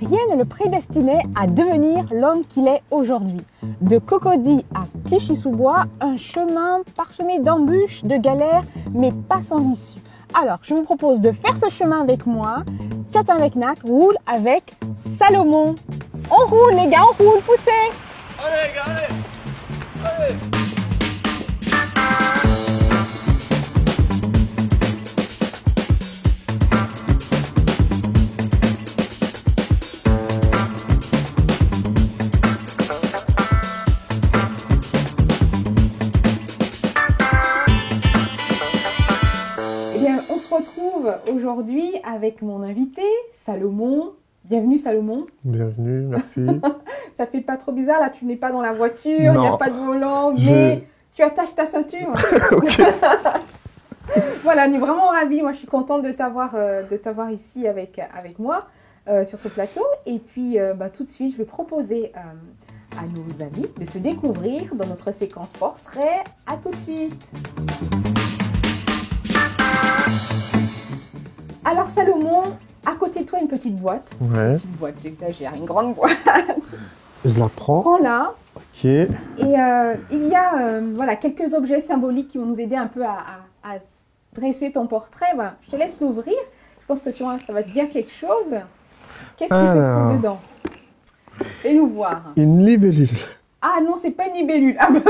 Rien ne le prédestinait à devenir l'homme qu'il est aujourd'hui. De Cocody à Clichy-sous-Bois, un chemin parsemé d'embûches, de galères, mais pas sans issue. Alors, je vous propose de faire ce chemin avec moi. Chat avec Nac roule avec Salomon. On roule les gars, on roule, poussez! Allez les gars, allez! Allez! Aujourd'hui avec mon invité, Salomon. Bienvenue Salomon. Bienvenue, merci. Ça fait pas trop bizarre, là tu n'es pas dans la voiture, il n'y a pas de volant, mais tu attaches ta ceinture. Ok. Voilà, on est vraiment ravis. Moi je suis contente de t'avoir ici avec moi sur ce plateau. Et puis tout de suite je vais proposer à nos amis de te découvrir dans notre séquence portrait. À tout de suite. Alors Salomon, à côté de toi une petite boîte. Ouais. Une petite boîte, j'exagère, une grande boîte. Je la prends. Prends-la. Ok. Et il y a quelques objets symboliques qui vont nous aider un peu à dresser ton portrait. Voilà, je te laisse l'ouvrir. Je pense que ça va te dire quelque chose. Qu'est-ce qui se trouve dedans? Fais-nous voir. Une libellule. Ah non, c'est pas une libellule. Ah bah,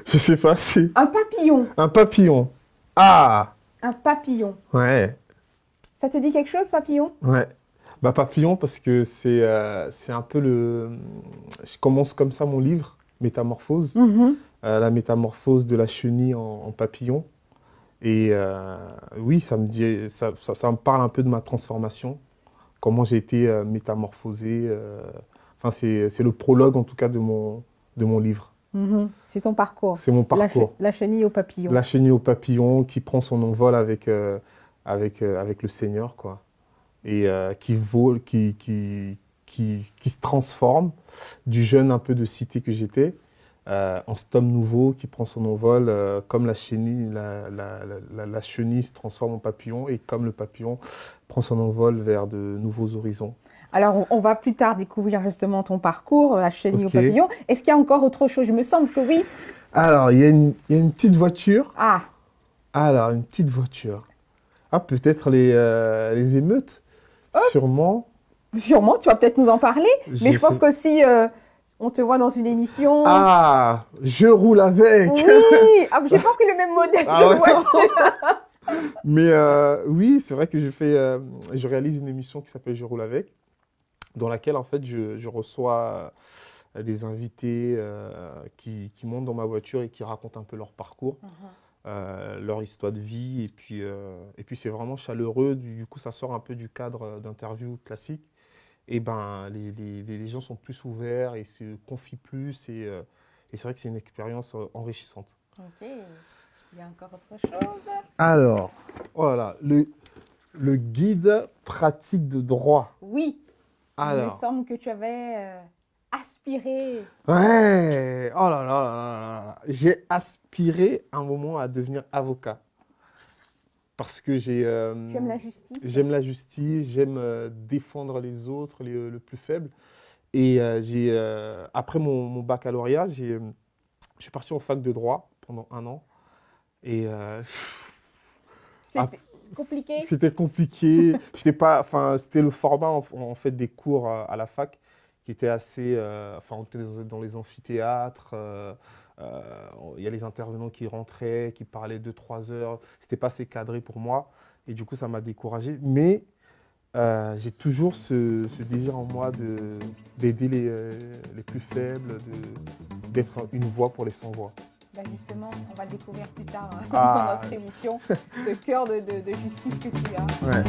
Je sais pas si. un papillon. Un papillon. Ah. Un papillon. Ouais. Ça te dit quelque chose, papillon? Ouais. Bah papillon parce que c'est un peu le. Je commence comme ça mon livre, Métamorphose. La métamorphose de la chenille en papillon. Et oui, ça me parle un peu de ma transformation. Comment j'ai été métamorphosé. Enfin, c'est le prologue en tout cas de mon livre. C'est ton parcours. C'est mon parcours. La chenille au papillon. La chenille au papillon qui prend son envol avec le Seigneur, quoi. Et qui vole, qui se transforme du jeune un peu de cité que j'étais en cet homme nouveau qui prend son envol comme la chenille. La chenille se transforme en papillon et comme le papillon prend son envol vers de nouveaux horizons. Alors, on va plus tard découvrir justement ton parcours, la chenille au papillon. Est-ce qu'il y a encore autre chose? Je me semble que oui. Alors, il y a une petite voiture. Ah. Alors, une petite voiture. Ah, peut-être les émeutes. Sûrement. Sûrement, tu vas peut-être nous en parler. Mais je pense qu'aussi, on te voit dans une émission. Ah, je roule avec. Oui. Ah, j'ai pas pris le même modèle de voiture. Mais oui, c'est vrai que je réalise une émission qui s'appelle Je roule avec, dans laquelle en fait je reçois des invités qui montent dans ma voiture et qui racontent un peu leur parcours, leur histoire de vie. Et puis c'est vraiment chaleureux. Du coup, ça sort un peu du cadre d'interview classique. Et ben les gens sont plus ouverts et se confient plus. Et c'est vrai que c'est une expérience enrichissante. Ok. Il y a encore autre chose? Alors, voilà, le guide pratique de droit. Oui. Alors. Il me semble que tu avais aspiré. Ouais. Oh là là là là. J'ai aspiré un moment à devenir avocat. Parce que Tu aimes la justice? J'aime la justice, j'aime défendre les autres, le plus faible. Et après mon baccalauréat, je suis parti en fac de droit pendant 1 an. Et c'était compliqué. C'était compliqué. C'était le format en fait des cours à la fac qui était assez. On était dans les amphithéâtres. Il y a les intervenants qui rentraient, qui parlaient 2-3 heures. C'était pas assez cadré pour moi. Et du coup, ça m'a découragé. Mais j'ai toujours ce désir en moi d'aider les plus faibles, d'être une voix pour les sans-voix. Ben justement, on va le découvrir plus tard dans notre émission, ce cœur de justice que tu as. Ouais.